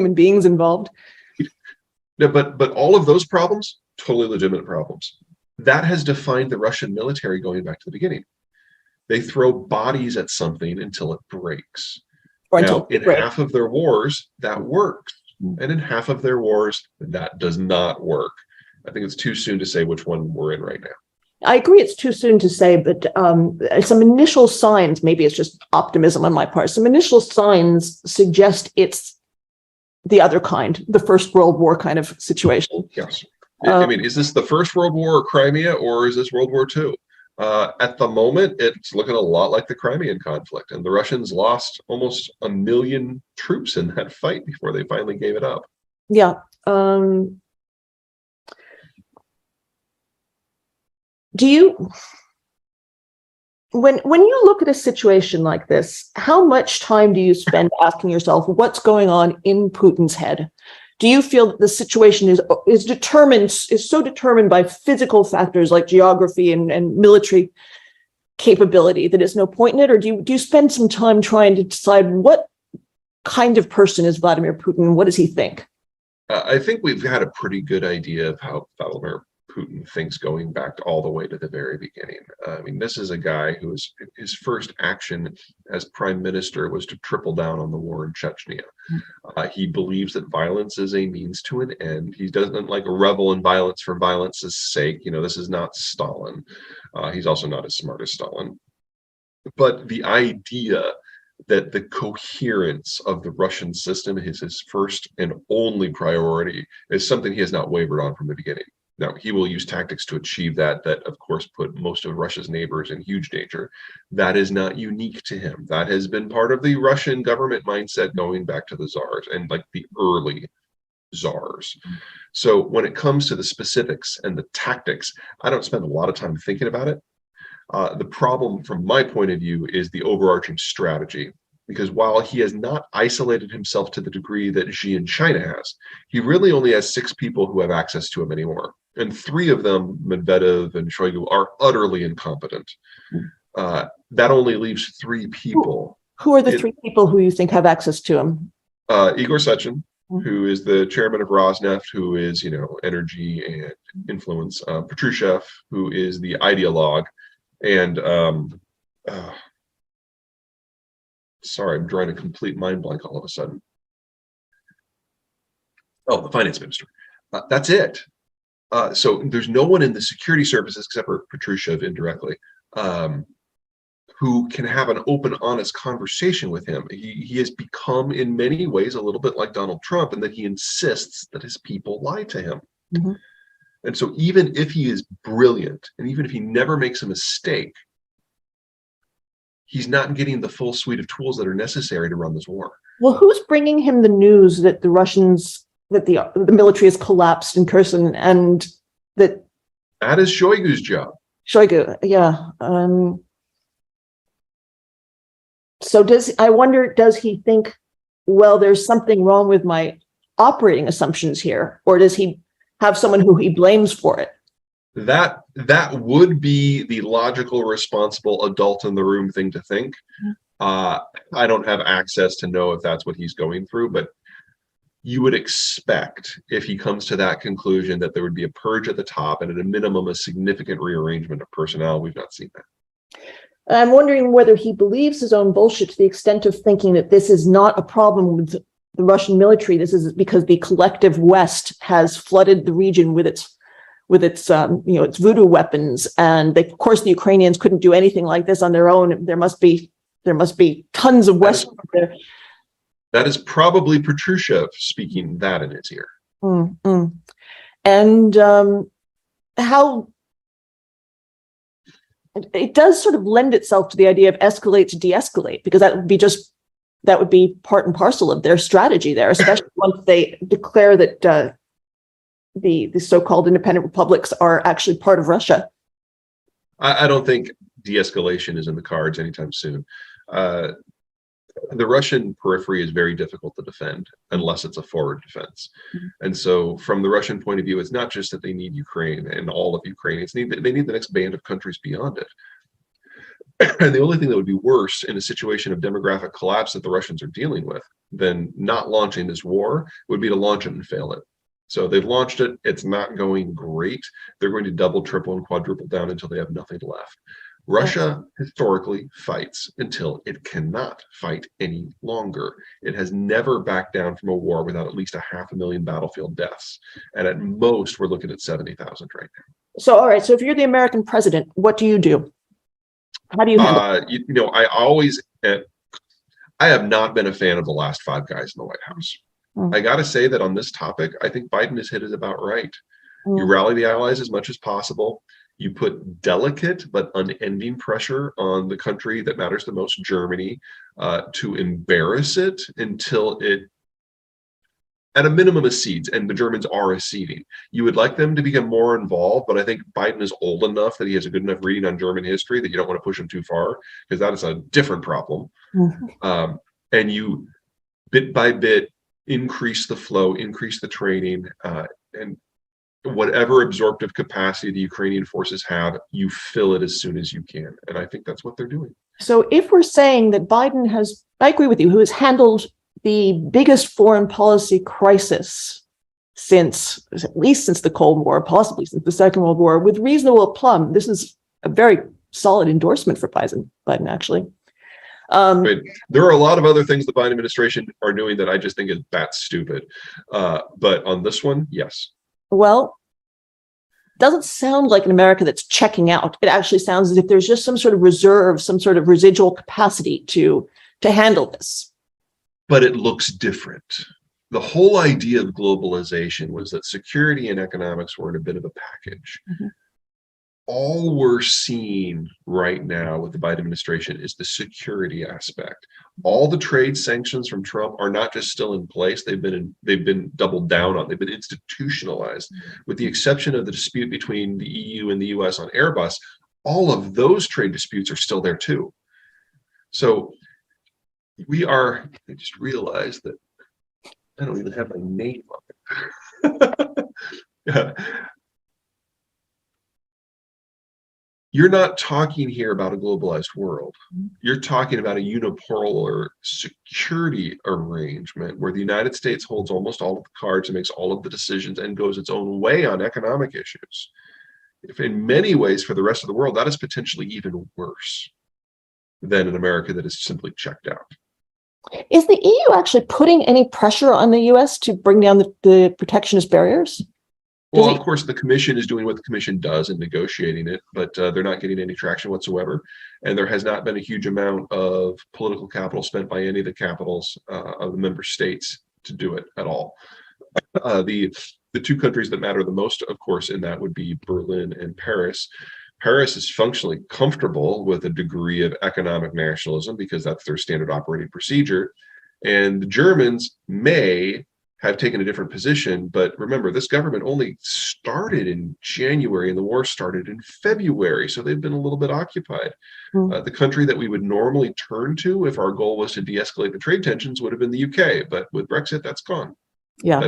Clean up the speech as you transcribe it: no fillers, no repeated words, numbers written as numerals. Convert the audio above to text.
human beings involved. No, but all of those problems, totally legitimate problems. That has defined the Russian military going back to the beginning. They throw bodies at something until it breaks. Now, in half of their wars, that works. And in half of their wars, that does not work. I think it's too soon to say which one we're in right now. I agree it's too soon to say, but some initial signs, maybe it's just optimism on my part, some initial signs suggest it's the other kind, the First World War kind of situation. Yes. I mean, is this the First World War or Crimea, or is this World War II? At the moment, it's looking a lot like the Crimean conflict, and the Russians lost almost 1 million troops in that fight before they finally gave it up. Yeah. Do you, when you look at a situation like this, how much time do you spend asking yourself what's going on in Putin's head? Do you feel that the situation is so determined by physical factors like geography and military capability that it's no point in it? Or do you spend some time trying to decide what kind of person is Vladimir Putin? What does he think? I think we've had a pretty good idea of how Vladimir Putin thinks going back all the way to the very beginning. I mean, this is a guy whose his first action as prime minister was to triple down on the war in Chechnya. He believes that violence is a means to an end. He doesn't like revel in violence for violence's sake. You know, this is not Stalin. He's also not as smart as Stalin. But the idea that the coherence of the Russian system is his first and only priority is something he has not wavered on from the beginning. Now, he will use tactics to achieve that of course, put most of Russia's neighbors in huge danger. That is not unique to him. That has been part of the Russian government mindset going back to the czars and like the early czars. So when it comes to the specifics and the tactics, I don't spend a lot of time thinking about it. The problem from my point of view is the overarching strategy. Because while he has not isolated himself to the degree that Xi in China has, he really only has 6 people who have access to him anymore. And 3 of them, Medvedev and Shoigu, are utterly incompetent. That only leaves 3 people. Who are the 3 people who you think have access to him? Igor Sechin, who is the chairman of Rosneft, who is, you know, energy and influence. Patrushev, who is the ideologue. And sorry, I'm drawing a complete mind blank all of a sudden. Oh, the finance minister. That's it. So there's no one in the security services except for Patrushev indirectly who can have an open, honest conversation with him. He has become in many ways a little bit like Donald Trump in that he insists that his people lie to him. And so even if he is brilliant and even if he never makes a mistake, he's not getting the full suite of tools that are necessary to run this war. Well, who's bringing him the news that the Russians, that the military has collapsed in Kherson and that... That is Shoigu's job. Shoigu, yeah. So does he think, well, there's something wrong with my operating assumptions here? Or does he have someone who he blames for it? That would be the logical, responsible adult in the room thing to think. I don't have access to know if that's what he's going through, but you would expect if he comes to that conclusion that there would be a purge at the top and at a minimum a significant rearrangement of personnel. We've not seen that. I'm wondering whether he believes his own bullshit to the extent of thinking that this is not a problem with the Russian military. This is because the collective West has flooded the region with its its voodoo weapons, and of course the Ukrainians couldn't do anything like this on their own. There must be tons of West there. That is probably Patrushev speaking that in his ear. And how it does sort of lend itself to the idea of escalate to de-escalate, because that would be part and parcel of their strategy there, especially once they declare that the so-called independent republics are actually part of Russia. I don't think de-escalation is in the cards anytime soon. The Russian periphery is very difficult to defend unless it's a forward defense. And so from the Russian point of view, it's not just that they need Ukraine and all of Ukraine, they need the next band of countries beyond it. And the only thing that would be worse in a situation of demographic collapse that the Russians are dealing with than not launching this war would be to launch it and fail it. So they've launched it. It's not going great. They're going to double, triple, and quadruple down until they have nothing left. Russia historically fights until it cannot fight any longer. It has never backed down from a war without at least 500,000 battlefield deaths. And at most, we're looking at 70,000 right now. So, all right. So if you're the American president, what do you do? How do you handle it? I have not been a fan of the last five guys in the White House. I got to say that on this topic, I think Biden has hit it about right. You rally the allies as much as possible. You put delicate but unending pressure on the country that matters the most, Germany, to embarrass it until it, at a minimum, accedes, and the Germans are acceding. You would like them to become more involved, but I think Biden is old enough that he has a good enough reading on German history that you don't want to push him too far, because that is a different problem. And you, bit by bit, increase the flow, increase the training, and whatever absorptive capacity the Ukrainian forces have, you fill it as soon as you can. And I think that's what they're doing. So if we're saying that Biden has, I agree with you, who has handled the biggest foreign policy crisis since, at least since the Cold War, possibly since the Second World War, with reasonable aplomb, this is a very solid endorsement for Biden, actually. There are a lot of other things the Biden administration are doing that I just think is bat stupid. But on this one, yes. Well, doesn't sound like an America that's checking out. It actually sounds as if there's just some sort of reserve, some sort of residual capacity to handle this. But it looks different. The whole idea of globalization was that security and economics were in a bit of a package. All we're seeing right now with the Biden administration is the security aspect. All the trade sanctions from Trump are not just still in place, they've been doubled down on, they've been institutionalized. With the exception of the dispute between the EU and the US on Airbus, all of those trade disputes are still there too. So I just realized that I don't even have my name on it. You're not talking here about a globalized world. You're talking about a unipolar security arrangement where the United States holds almost all of the cards and makes all of the decisions and goes its own way on economic issues. If in many ways, for the rest of the world, that is potentially even worse than an America that is simply checked out. Is the EU actually putting any pressure on the US to bring down the protectionist barriers? Well, of course, the Commission is doing what the Commission does and negotiating it, but they're not getting any traction whatsoever. And there has not been a huge amount of political capital spent by any of the capitals of the member states to do it at all. The two countries that matter the most, of course, in that would be Berlin and Paris. Paris is functionally comfortable with a degree of economic nationalism because that's their standard operating procedure. And the Germans may have taken a different position, but remember, this government only started in January and the war started in February, so they've been a little bit occupied. The country that we would normally turn to if our goal was to de-escalate the trade tensions would have been the UK, but with Brexit, that's gone. Yeah.